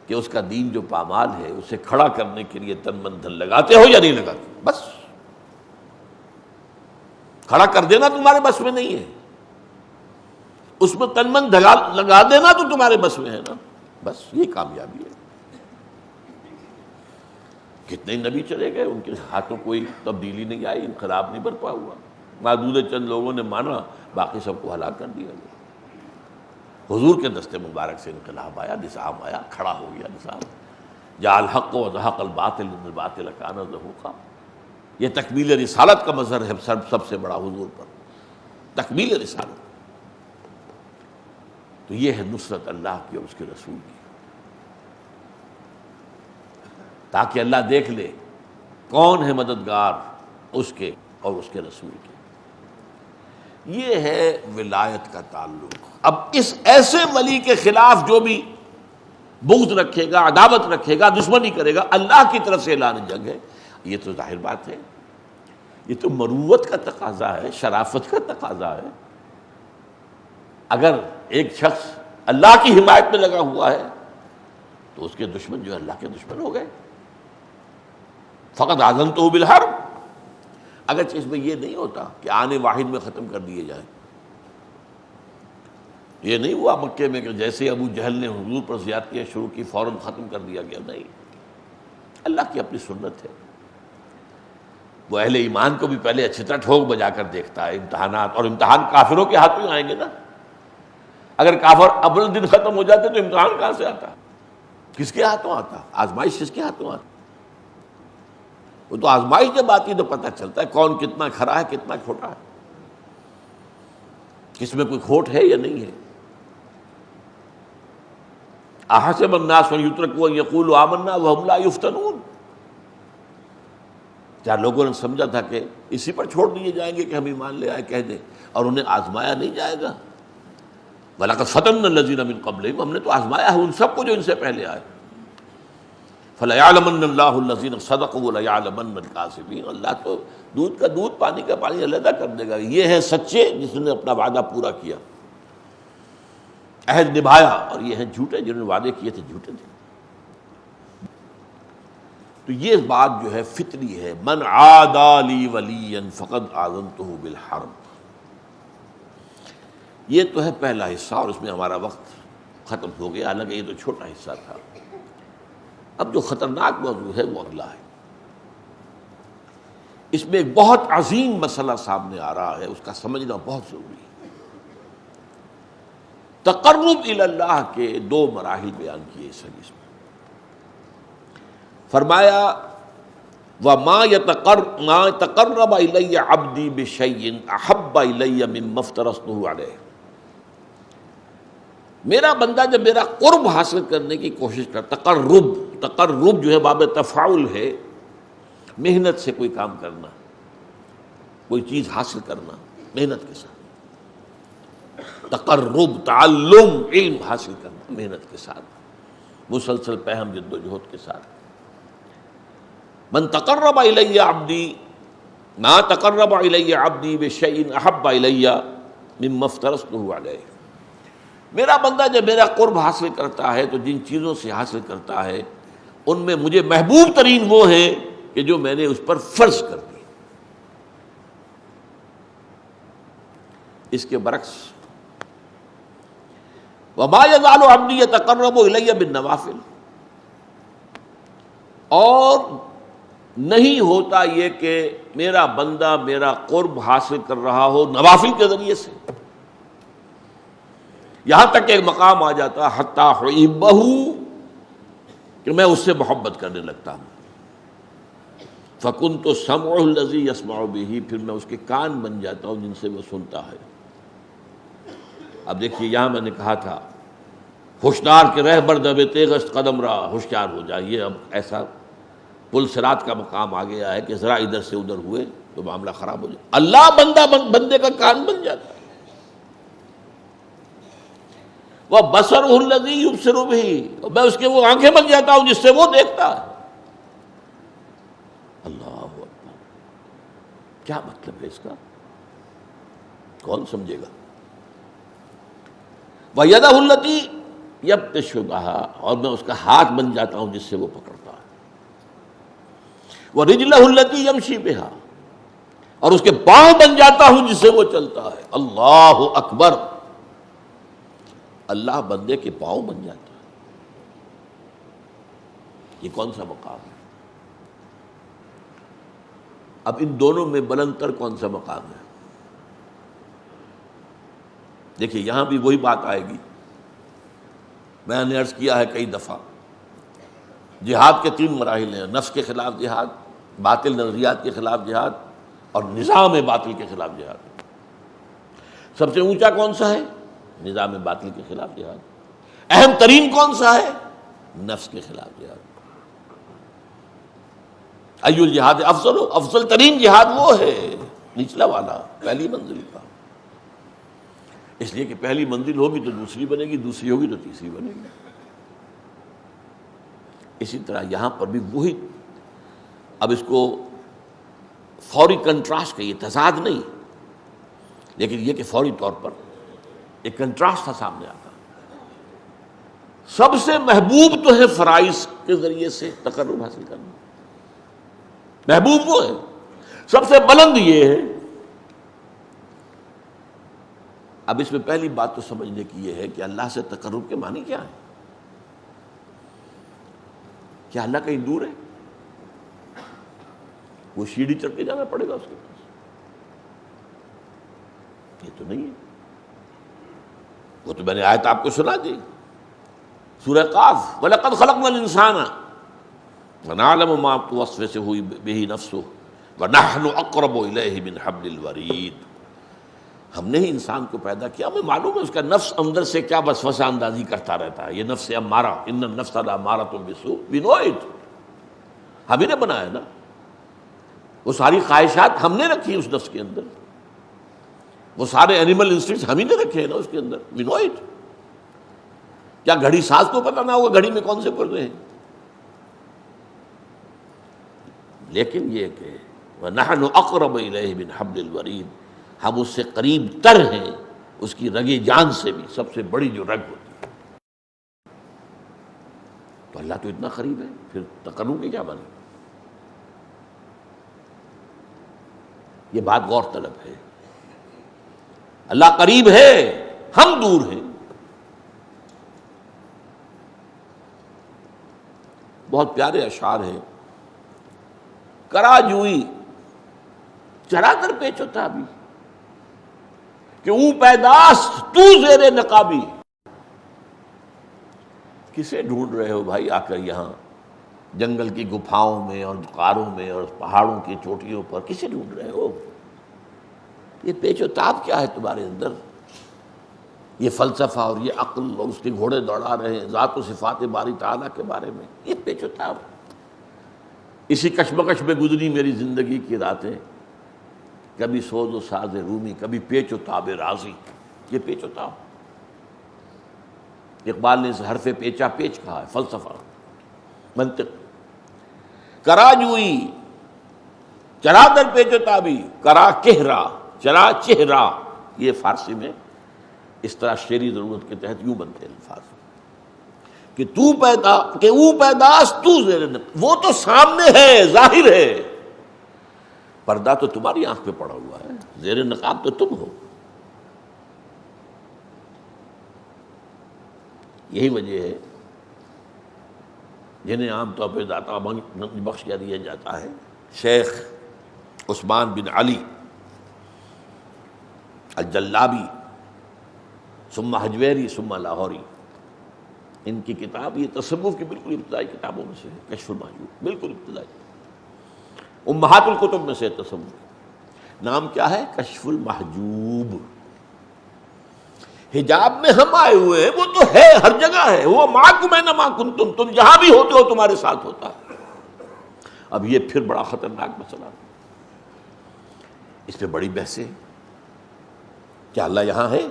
کہ اس کا دین جو پامال ہے اسے کھڑا کرنے کے لیے تن من دھن لگاتے ہو یا نہیں لگاتے. بس کھڑا کر دینا تمہارے بس میں نہیں ہے، اس میں تن من لگا دینا تو تمہارے بس میں ہے نا. بس یہ کامیابی ہے. کتنے نبی چلے گئے، ان کے ہاتھوں کوئی تبدیلی نہیں آئی، انقلاب نہیں برپا ہوا. معدود چند لوگوں نے مانا، باقی سب کو ہلاک کر دیا گیا. حضور کے دست مبارک سے انقلاب آیا، نظام آیا، کھڑا ہو گیا نظام. جاء الحق وزهق الباطل ان الباطل کان زہوقا. یہ تکمیل رسالت کا مظہر ہے سب سے بڑا حضور پر، تکمیل رسالت. تو یہ ہے نصرت اللہ کی اور اس کے رسول کی، تاکہ اللہ دیکھ لے کون ہے مددگار اس کے اور اس کے رسول کے. یہ ہے ولایت کا تعلق. اب اس ایسے ولی کے خلاف جو بھی بغض رکھے گا، عداوت رکھے گا، دشمنی کرے گا، اللہ کی طرف سے اعلان جنگ ہے. یہ تو ظاہر بات ہے، یہ تو مروت کا تقاضا ہے، شرافت کا تقاضا ہے. اگر ایک شخص اللہ کی حمایت میں لگا ہوا ہے تو اس کے دشمن جو اللہ کے دشمن ہو گئے. فقط آذنتہ بالحرب. اگرچہ اس میں یہ نہیں ہوتا کہ آنے واحد میں ختم کر دیے جائیں. یہ نہیں ہوا مکے میں کہ جیسے ابو جہل نے حضور پر زیادتیاں شروع کی فوراً ختم کر دیا گیا. نہیں، اللہ کی اپنی سنت ہے. وہ اہل ایمان کو بھی پہلے اچھی طرح ٹھوک بجا کر دیکھتا ہے. امتحانات، اور امتحان کافروں کے ہاتھ میں آئیں گے نا. اگر کافر اول دن ختم ہو جاتے تو امتحان کہاں سے آتا؟ کس کے ہاتھوں آتا؟ آزمائش کس کے ہاتھوں آتا؟ وہ تو آزمائش جب آتی تو پتہ چلتا ہے کون کتنا کھرا ہے، کتنا کھوٹا ہے، کس میں کوئی کھوٹ ہے یا نہیں ہے. احسب الناس ان یترکوا ان یقولوا آمنا وهم لا یفتنون. کیا لوگوں نے سمجھا تھا کہ اسی پر چھوڑ دیے جائیں گے کہ ہم ایمان لے آئے کہہ دیں، اور انہیں آزمایا نہیں جائے گا؟ وَلَقَدْ فَتَنَّا الَّذِينَ مِن قَبْلِهِمْ. ہم نے تو آزمایا ہے ان سب کو جو ان سے پہلے آئے. فَلَيَعْلَمَنَّ اللَّهُ الَّذِينَ صَدَقُوا وَلَيَعْلَمَنَّ الْكَاذِبِينَ. اللہ تو دودھ کا دودھ، پانی کا پانی علیحدہ کر دے گا. یہ ہے سچے جس نے اپنا وعدہ پورا کیا، عہد نبھایا، اور یہ ہیں جھوٹے جنہوں نے وعدے کیے تھے جھوٹے تھے. تو یہ بات جو ہے فطری ہے. من عادى لي وليا فقد آذنته بالحرب. یہ تو ہے پہلا حصہ، اور اس میں ہمارا وقت ختم ہو گیا، حالانکہ یہ تو چھوٹا حصہ تھا. اب جو خطرناک موضوع ہے وہ اگلا ہے. اس میں ایک بہت عظیم مسئلہ سامنے آ رہا ہے، اس کا سمجھنا بہت ضروری ہے. تقرب الی اللہ کے دو مراحل بیان کیے اس حدیث میں. فرمایا وَمَا تَقَرَّبَ إِلَيَّ عَبْدِي بِشَيْءٍ أَحَبَّ إِلَيَّ مِمَّا افْتَرَضْتُهُ عَلَيْهِ. میرا بندہ جب میرا قرب حاصل کرنے کی کوشش کرتا، تقرب جو ہے باب تفاعل ہے، محنت سے کوئی کام کرنا، کوئی چیز حاصل کرنا محنت کے ساتھ. تقرب، تعلم، علم حاصل کرنا محنت کے ساتھ، مسلسل پہم جد و جہد کے ساتھ. من تقرب الی عبدی ما تقرب الی عبدی بشیء احب الی مما افترضته علیہ. میرا بندہ جب میرا قرب حاصل کرتا ہے تو جن چیزوں سے حاصل کرتا ہے ان میں مجھے محبوب ترین وہ ہیں کہ جو میں نے اس پر فرض کر دی. اس کے برعکس وما یزال عبدی یتقرب الی بالنوافل. اور نہیں ہوتا یہ کہ میرا بندہ میرا قرب حاصل کر رہا ہو نوافل کے ذریعے سے، یہاں تک کہ ایک مقام آ جاتا حتی احبہ، کہ میں اس سے محبت کرنے لگتا ہوں. فکنت سمعہ الذی یسمع بہ، پھر میں اس کے کان بن جاتا ہوں جن سے وہ سنتا ہے. اب دیکھیے یہاں میں نے کہا تھا ہوشیار کے رہبر دب تیغست قدم را، ہوشیار ہو جائیے. اب ایسا پل صراط کا مقام آ گیا ہے کہ ذرا ادھر سے ادھر ہوئے تو معاملہ خراب ہو جائے. اللہ بندے کا کان بن جاتا ہے. وہ بصرہ الذی یبصر بہ، میں اس کے وہ آنکھیں بن جاتا ہوں جس سے وہ دیکھتا ہے. اللہ اکبر، کیا مطلب ہے اس کا؟ کون سمجھے گا؟ وَيَدَهُ الَّتِي یبطش بہا، اور میں اس کا ہاتھ بن جاتا ہوں جس سے وہ پکڑتا ہے. وَرِجْلَهُ الَّتِي یمشی بہا، اور اس کے پاؤں بن جاتا ہوں جس سے وہ چلتا ہے. اللہ اکبر، اللہ بندے کے پاؤں بن جاتا ہے. یہ کون سا مقام ہے؟ اب ان دونوں میں بلند تر کون سا مقام ہے؟ دیکھیے یہاں بھی وہی بات آئے گی میں نے عرض کیا ہے کئی دفعہ، جہاد کے 3 مراحل ہیں: نفس کے خلاف جہاد، باطل نظریات کے خلاف جہاد، اور نظام باطل کے خلاف جہاد۔ سب سے اونچا کون سا ہے؟ نظام باطل کے خلاف جہاد۔ اہم ترین کون سا ہے؟ نفس کے خلاف جہاد۔ ایو الجہاد افضل، افضل ترین جہاد وہ ہے نچلا والا، پہلی منزل کا۔ اس لیے کہ پہلی منزل ہوگی تو دوسری بنے گی، دوسری ہوگی تو تیسری بنے گی۔ اسی طرح یہاں پر بھی وہی، اب اس کو فوری کنٹراسٹ کہیے، تضاد نہیں، لیکن یہ کہ فوری طور پر ایک کنٹراسٹ تھا سامنے آتا۔ سب سے محبوب تو ہے فرائض کے ذریعے سے تقرب حاصل کرنا، محبوب وہ ہے۔ سب سے بلند یہ ہے۔ اب اس میں پہلی بات تو سمجھنے کی یہ ہے کہ اللہ سے تقرب کے معنی کیا ہے؟ کیا اللہ کہیں دور ہے؟ وہ سیڑھی چڑھ کے جانا پڑے گا اس کے پاس؟ یہ تو نہیں ہے۔ وہ تو میں نے آیت آپ کو سنا دی، سورہ قاف، وَلَقَدْ خَلَقْنَا الْإِنسَانَ وَنَعْلَمُ مَا تُوَسْوِسُ بِهِ نَفْسُهُ وَنَحْنُ أَقْرَبُ إِلَيْهِ مِنْ حَبْلِ الْوَرِيدِ۔ ہم نے ہی انسان کو پیدا کیا، ہمیں معلوم ہے اس کا نفس اندر سے کیا وسوسہ اندازی کرتا رہتا ہے۔ یہ نفس امارہ، ان النفس لامارۃ بالسوء، وی نو اٹ، ہم ہی نے بنایا نا۔ وہ ساری خواہشات ہم نے رکھی اس نفس کے اندر، وہ سارے اینیمل انسٹنکٹس ہم ہی نے رکھے ہیں نا اس کے اندر، وی نو اٹ۔ کیا گھڑی ساز کو پتہ نہ ہوگا گھڑی میں کون سے پردے ہیں؟ لیکن یہ کہ وَنَحْنُ أَقْرَبُ إِلَيْهِ مِنْ حَبْلِ الْوَرِيدِ، ہم اس سے قریب تر ہیں اس کی رگ جان سے بھی، سب سے بڑی جو رگ ہوتی ہے۔ تو اللہ تو اتنا قریب ہے، پھر تقرب کی کیا بنے؟ یہ بات غور طلب ہے۔ اللہ قریب ہے، ہم دور ہیں۔ بہت پیارے اشعار ہیں: کرا جوئی چرا در پیچ ہوتا بھی، کہ اون پیداست تو زیر نقابی۔ کسے ڈھونڈ رہے ہو بھائی آ کر یہاں جنگل کی گپھاؤں میں اور غاروں میں اور پہاڑوں کی چوٹیوں پر؟ کسے ڈھونڈ رہے ہو؟ یہ پیچ و تاب کیا ہے تمہارے اندر؟ یہ فلسفہ اور یہ عقل اور اس کے گھوڑے دوڑا رہے ہیں ذات و صفات باری تعالیٰ کے بارے میں، یہ پیچ و تاب۔ اسی کشمکش میں گزری میری زندگی کی راتیں، کبھی سوز و ساز رومی، کبھی پیچ و تاب رازی۔ یہ پیچ و تاب، اقبال نے اس حرف پیچا پیچ کہا ہے، فلسفہ، منطق۔ کرا جوئی چرا در پیچ و تابی، کرا کہرا چرا چہرا۔ یہ فارسی میں اس طرح شعری ضرورت کے تحت یوں بنتے ہیں الفاظ کہ تو پیدا، کہ او پیداست تو زیر نقاب، وہ تو سامنے ہے، ظاہر ہے، پردہ تو تمہاری آنکھ پہ پڑا ہوا ہے، زیر نقاب تو تم ہو۔ یہی وجہ ہے جنہیں عام طور پہ داتا بخش کہہ دیا جاتا ہے، شیخ عثمان بن علی الجلابی ثم حجویری ثم لاہوری، ان کی کتاب یہ تصوف کی بالکل ابتدائی کتابوں میں سے ہے، کشف المحجوب، بالکل ابتدائی، امہات الکتب میں سے تصوف۔ نام کیا ہے؟ کشف المحجوب۔ حجاب میں ہم آئے ہوئے ہیں، وہ تو ہے، ہر جگہ ہے، وہ معکم اینما کنتم، تم جہاں بھی ہوتے ہو تمہارے ساتھ ہوتا ہے۔ اب یہ پھر بڑا خطرناک مسئلہ، اس پہ بڑی بحثیں، کیا اللہ یہاں ہے؟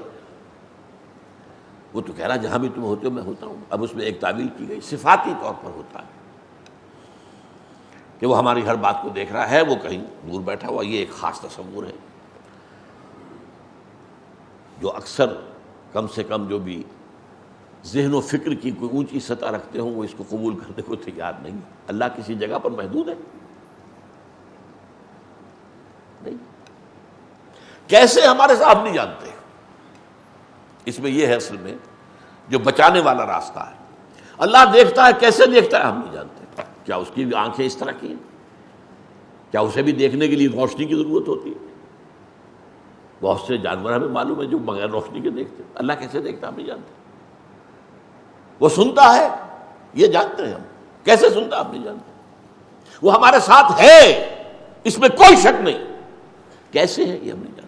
وہ تو کہہ رہا جہاں بھی تم ہوتے ہو میں ہوتا ہوں۔ اب اس میں ایک تعویل کی گئی، صفاتی طور پر ہوتا ہے کہ وہ ہماری ہر بات کو دیکھ رہا ہے، وہ کہیں دور بیٹھا ہوا، یہ ایک خاص تصور ہے جو اکثر کم سے کم جو بھی ذہن و فکر کی کوئی اونچی سطح رکھتے ہوں وہ اس کو قبول کرنے کو تیار نہیں۔ اللہ کسی جگہ پر محدود ہے؟ نہیں۔ کیسے؟ ہمارے ساتھ نہیں جانتے۔ اس میں یہ ہے اصل میں جو بچانے والا راستہ ہے۔ اللہ دیکھتا ہے، کیسے دیکھتا ہے ہم نہیں جانتے۔ کیا اس کی آنکھیں اس طرح کی ہیں؟ کیا اسے بھی دیکھنے کے لیے روشنی کی ضرورت ہوتی ہے؟ بہت سے جانور ہمیں معلوم ہے جو بغیر روشنی کے دیکھتے ہیں، اللہ کیسے دیکھتا ہم نہیں جانتے۔ وہ سنتا ہے، یہ جانتے ہیں ہم، کیسے سنتا ہم نہیں جانتے، وہ ہمارے ساتھ ہے، اس میں کوئی شک نہیں، کیسے ہے یہ ہم نہیں جانتے۔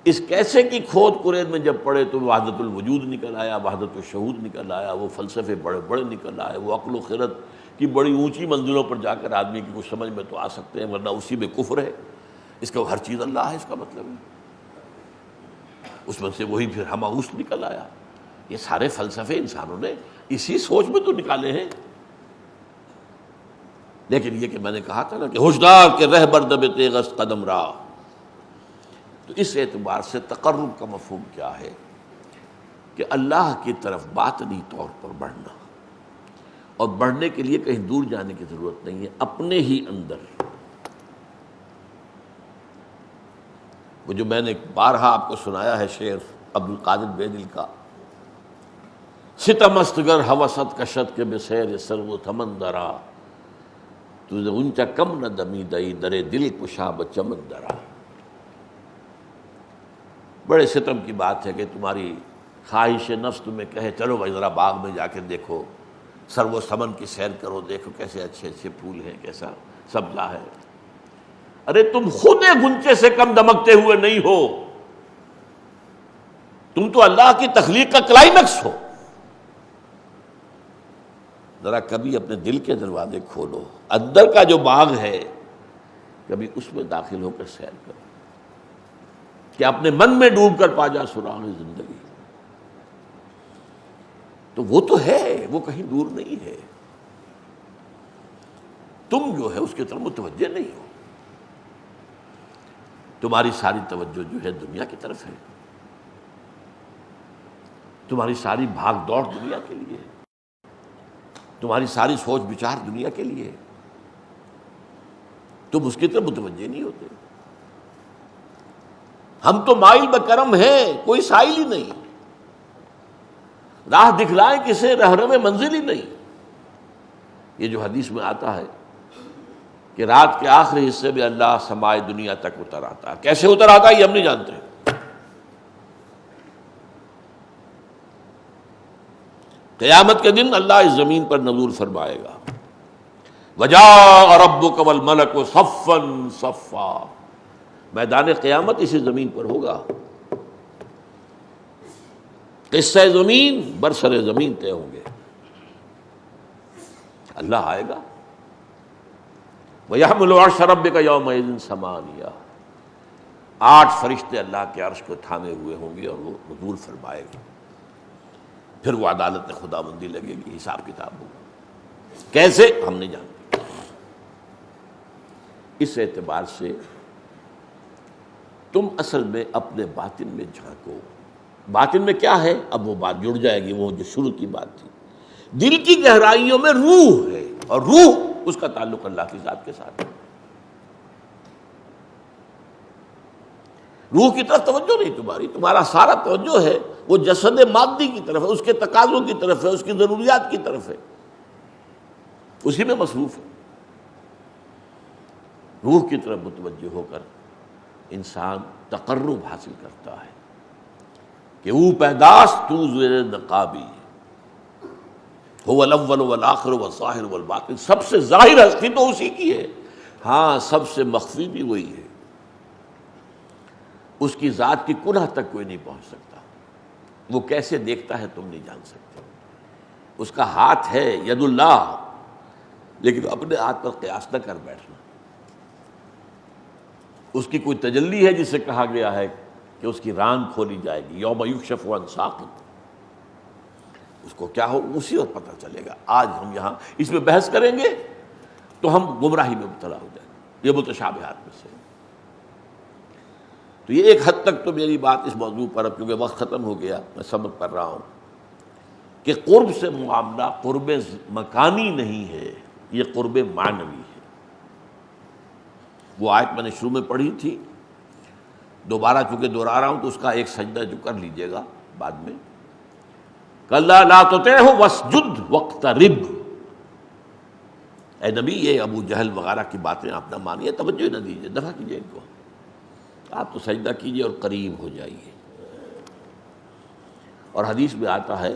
اس کیسے کی کھود کرید میں جب پڑے تو وحدت الوجود نکل آیا، وحدت الشہود نکل آیا، وہ فلسفے بڑے بڑے نکل آئے، وہ عقل و خرد کی بڑی اونچی منزلوں پر جا کر آدمی کی کچھ سمجھ میں تو آ سکتے ہیں، ورنہ اسی میں کفر ہے، اس کا ہر چیز اللہ ہے، اس کا مطلب ہے، اس میں سے وہی پھر ہماؤس نکل آیا۔ یہ سارے فلسفے انسانوں نے اسی سوچ میں تو نکالے ہیں۔ لیکن یہ کہ میں نے کہا تھا نا کہ ہوشدار کے رہبر دب تیغست قدم راہ، تو اس اعتبار سے تقرب کا مفہوم کیا ہے کہ اللہ کی طرف باطنی طور پر بڑھنا، اور بڑھنے کے لیے کہیں دور جانے کی ضرورت نہیں ہے، اپنے ہی اندر۔ وہ جو میں نے بارہا آپ کو سنایا ہے شعر عبد القادر بیدل کا، ستم است گر ہوست کشد کے بسیر سر و تھمن درا، تجھے اونچا کم نہ دمی دئی درے دل کشا بچمن درا۔ بڑے ستم کی بات ہے کہ تمہاری خواہش نفس تمہیں کہے چلو بھائی ذرا باغ میں جا کے دیکھو، سر و سمن کی سیر کرو، دیکھو کیسے اچھے اچھے پھول ہیں، کیسا سبزہ ہے۔ ارے تم خود گنچے سے کم دمکتے ہوئے نہیں ہو، تم تو اللہ کی تخلیق کا کلائمیکس ہو۔ ذرا کبھی اپنے دل کے دروازے کھولو، اندر کا جو باغ ہے کبھی اس میں داخل ہو کر سیر کرو، کہ اپنے من میں ڈوب کر پا جا سراغ زندگی۔ تو وہ تو ہے، وہ کہیں دور نہیں ہے، تم جو ہے اس کی طرف متوجہ نہیں ہو، تمہاری ساری توجہ جو ہے دنیا کی طرف ہے، تمہاری ساری بھاگ دوڑ دنیا کے لیے، تمہاری ساری سوچ بچار دنیا کے لیے، تم اس کی طرف متوجہ نہیں ہوتے۔ ہم تو مائل بکرم ہیں، کوئی سائل ہی نہیں، راہ دکھلائیں کسے رہنم منزل ہی نہیں۔ یہ جو حدیث میں آتا ہے کہ رات کے آخری حصے میں اللہ سمائے دنیا تک اتر آتا ہے، کیسے اتر آتا ہے یہ ہم نہیں جانتے۔ قیامت کے دن اللہ اس زمین پر نزول فرمائے گا، وجاء ربک والملک صفا صفا، میدان قیامت اسی زمین پر ہوگا، قصہ زمین برسر زمین طے ہوں گے، اللہ آئے گا، وَيَحْمِلُ عَرْشَ رَبِّكَ يَوْمَئِذٍ ثَمَانِيَةٌ، 8 فرشتے اللہ کے عرش کو تھامے ہوئے ہوں گے اور وہ نزول فرمائے گا، پھر وہ عدالت خدا بندی لگے گی، حساب کتاب ہوگا، کیسے ہم نہیں جانتے۔ اس اعتبار سے تم اصل میں اپنے باطن میں جھانکو، باطن میں کیا ہے، اب وہ بات جڑ جائے گی، وہ جو شروع کی بات تھی، دل کی گہرائیوں میں روح ہے، اور روح اس کا تعلق اللہ کی ذات کے ساتھ ہے۔ روح کی طرف توجہ نہیں تمہاری، تمہارا سارا توجہ ہے وہ جسد مادی کی طرف ہے، اس کے تقاضوں کی طرف ہے، اس کی ضروریات کی طرف ہے، اسی میں مصروف ہے۔ روح کی طرف متوجہ ہو کر انسان تقرب حاصل کرتا ہے کہ او پیداست تو زیر نقابی، هو الاول والآخر والظاہر والباطن، سب سے ظاہر ہستی تو اسی کی ہے، ہاں سب سے مخفی بھی وہی ہے، اس کی ذات کی کنہ تک کوئی نہیں پہنچ سکتا، وہ کیسے دیکھتا ہے تم نہیں جان سکتے، اس کا ہاتھ ہے ید اللہ، لیکن اپنے ہاتھ پر قیاس نہ کر بیٹھنا، اس کی کوئی تجلی ہے جسے کہا گیا ہے کہ اس کی ران کھولی جائے گی، یوم یکشف عن ساق، اس کو کیا ہو اسی اور پتہ چلے گا۔ آج ہم یہاں اس میں بحث کریں گے تو ہم گمراہی میں مبتلا ہو جائیں گے، یہ متشابہات میں سے۔ تو یہ ایک حد تک تو میری بات اس موضوع پر، اب کیونکہ وقت ختم ہو گیا، میں سبق کر رہا ہوں کہ قرب سے معاملہ قرب مکانی نہیں ہے، یہ قرب معنوی ہے۔ وہ آیت میں نے شروع میں پڑھی تھی، دوبارہ چونکہ دہرا رہا ہوں تو اس کا ایک سجدہ جو کر لیجئے گا بعد میں، کَلَّا لَا تُطِعْهُ وَاسْجُدْ وَاقْتَرِبْ، اے نبی یہ ابو جہل وغیرہ کی باتیں آپ نہ مانیے، توجہ نہ دیجیے، دفع کیجیے ان کو، آپ تو سجدہ کیجیے اور قریب ہو جائیے۔ اور حدیث میں آتا ہے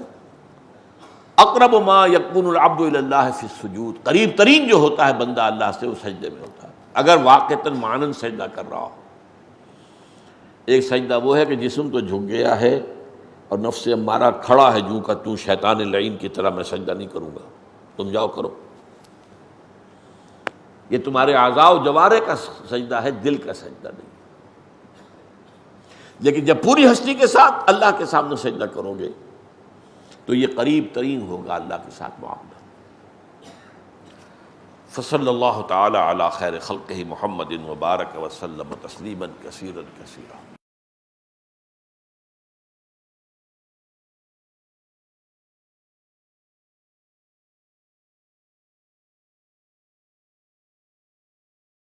اقرب ما یکون العبد الی اللہ فی السجود، قریب ترین جو ہوتا ہے بندہ اللہ سے وہ سجدے میں ہوتا ہے، اگر واقعتاً معنن سجدہ کر رہا ہو۔ ایک سجدہ وہ ہے کہ جسم تو جھک گیا ہے اور نفس امارہ کھڑا ہے جو کا تو شیطان لعین کی طرح میں سجدہ نہیں کروں گا، تم جاؤ کرو۔ یہ تمہارے اعضاء و جوارح کا سجدہ ہے، دل کا سجدہ نہیں۔ لیکن جب پوری ہستی کے ساتھ اللہ کے سامنے سجدہ کرو گے تو یہ قریب ترین ہوگا اللہ کے ساتھ معاملہ۔ فصلی اللہ تعالی علی خیر خلقہ محمد وبارک وسلم تسلیما کثیرا کثیرا۔